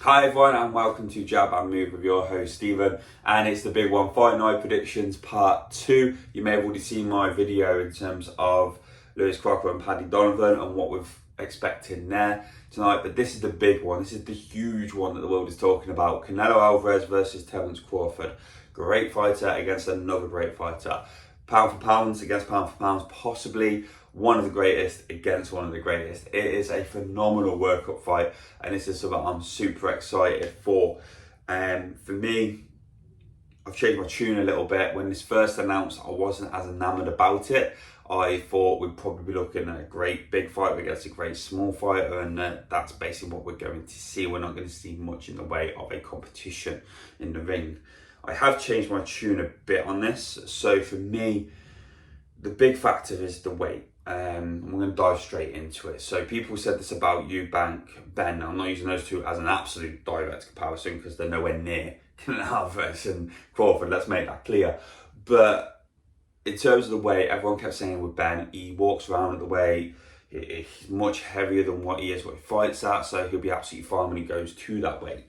Hi everyone and welcome to Jab and Move with your host Stephen, and it's the big one, Fight Night Predictions Part 2. You may have already seen my video in terms of Lewis Crawford and Paddy Donovan and what we're expecting there tonight, but this is the big one. This is the huge one that the world is talking about. Canelo Alvarez versus Terence Crawford. Great fighter against another great fighter. Pound for pounds against pound for pounds, possibly one of the greatest against one of the greatest. It is a phenomenal workup fight, and this is something I'm super excited for. For me, I've changed my tune a little bit. When this first announced, I wasn't as enamoured about it. I thought we'd probably be looking at a great big fight against a great small fighter, and that's basically what we're going to see. We're not going to see much in the way of a competition in the ring. I have changed my tune a bit on this. So for me, the big factor is the weight. We're going to dive straight into it. So people said this about Eubank, Ben. I'm not using those two as an absolute direct comparison because they're nowhere near Alvarez and Crawford. Let's make that clear. But in terms of the weight, everyone kept saying with Ben, he walks around at the weight. He's much heavier than what he is, what he fights at. So he'll be absolutely fine when he goes to that weight.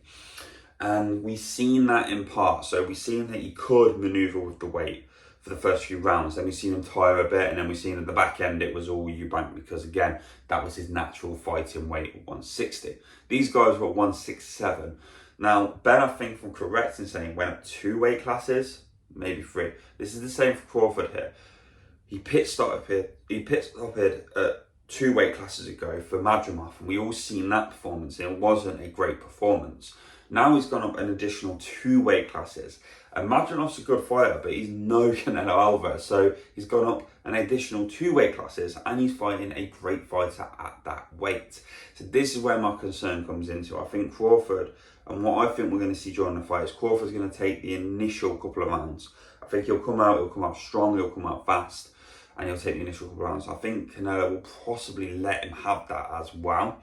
And we've seen that in part. So we've seen that he could maneuver with the weight for the first few rounds. Then we've seen him tire a bit, and then we've seen at the back end it was all Eubank because again, that was his natural fighting weight at 160. These guys were at 167. Now, Ben, I think from correct in saying went up 2 weight classes, maybe 3. This is the same for Crawford here. He pit stopped at 2 weight classes ago for Madrimov, and we all seen that performance, and it wasn't a great performance. Now he's gone up an additional 2 weight classes. And Madrimov's a good fighter, but he's no Canelo Alvarez. So he's gone up an additional 2 weight classes, and he's fighting a great fighter at that weight. So this is where my concern comes into. I think Crawford, and what I think we're going to see during the fight is Crawford's going to take the initial couple of rounds. I think he'll come out strong, he'll come out fast, and he'll take the initial couple of rounds. I think Canelo will possibly let him have that as well.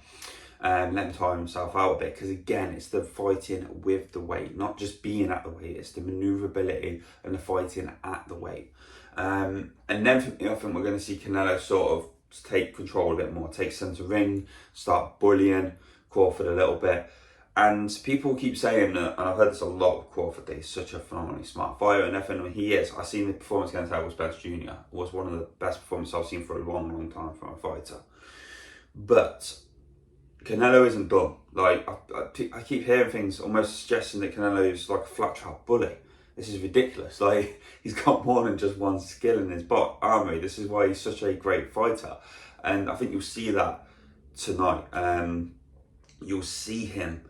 Let him tire himself out a bit, because again, it's the fighting with the weight, not just being at the weight, it's the manoeuvrability and the fighting at the weight. And then for me, I think we're going to see Canelo sort of take control a bit more, take centre ring, start bullying Crawford a little bit. And people keep saying that, and I've heard this a lot with Crawford, that he's such a phenomenally smart fighter, and everything he is. I've seen the performance against Alvarez Jr. It was one of the best performances I've seen for a long, long time from a fighter. But Canelo isn't done. Like, I keep hearing things almost suggesting that Canelo's like a flat trap bully. This is ridiculous. Like, he's got more than just one skill in his armory. This is why he's such a great fighter. And I think you'll see that tonight. You'll see him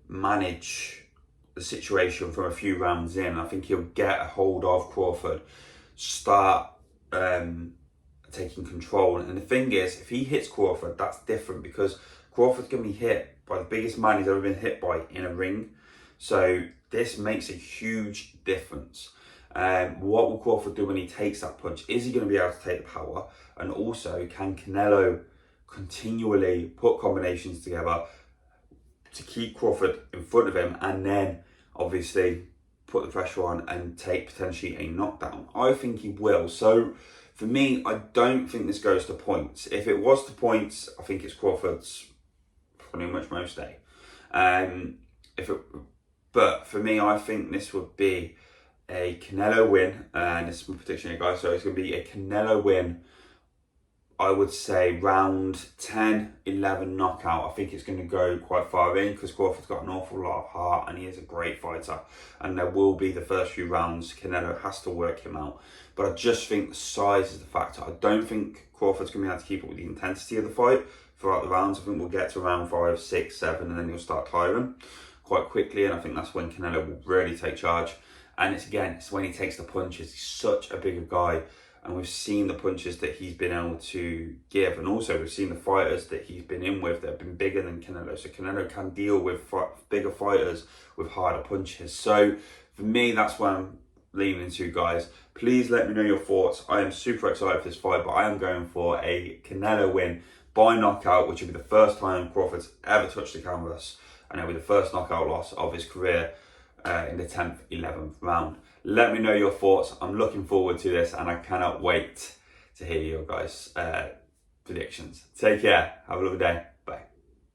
manage the situation from a few rounds in. I think he'll get a hold of Crawford, start taking control. And the thing is, if he hits Crawford, that's different, because Crawford's going to be hit by the biggest man he's ever been hit by in a ring. So this makes a huge difference. What will Crawford do when he takes that punch? Is he going to be able to take the power? And also, can Canelo continually put combinations together to keep Crawford in front of him, and then obviously put the pressure on and take potentially a knockdown? I think he will. So for me, I don't think this goes to points. If it was to points, I think it's Crawford's pretty much most day. But for me, I think this would be a Canelo win, and this is my prediction here, guys. So it's going to be a Canelo win. I would say round 10, 11 knockout. I think it's going to go quite far in, because Crawford's got an awful lot of heart and he is a great fighter. And there will be the first few rounds, Canelo has to work him out. But I just think the size is the factor. I don't think Crawford's going to be able to keep up with the intensity of the fight throughout the rounds. I think we'll get to round 5, 6, 7, and then he'll start tiring quite quickly. And I think that's when Canelo will really take charge. And it's when he takes the punches. He's such a bigger guy. And we've seen the punches that he's been able to give. And also we've seen the fighters that he's been in with that have been bigger than Canelo. So Canelo can deal with bigger fighters with harder punches. So for me, that's what I'm leaning into, guys. Please let me know your thoughts. I am super excited for this fight, but I am going for a Canelo win by knockout, which will be the first time Crawford's ever touched the canvas. And it'll be the first knockout loss of his career in the 10th, 11th round. Let me know your thoughts. I'm looking forward to this, and I cannot wait to hear your guys' predictions. Take care. Have a lovely day.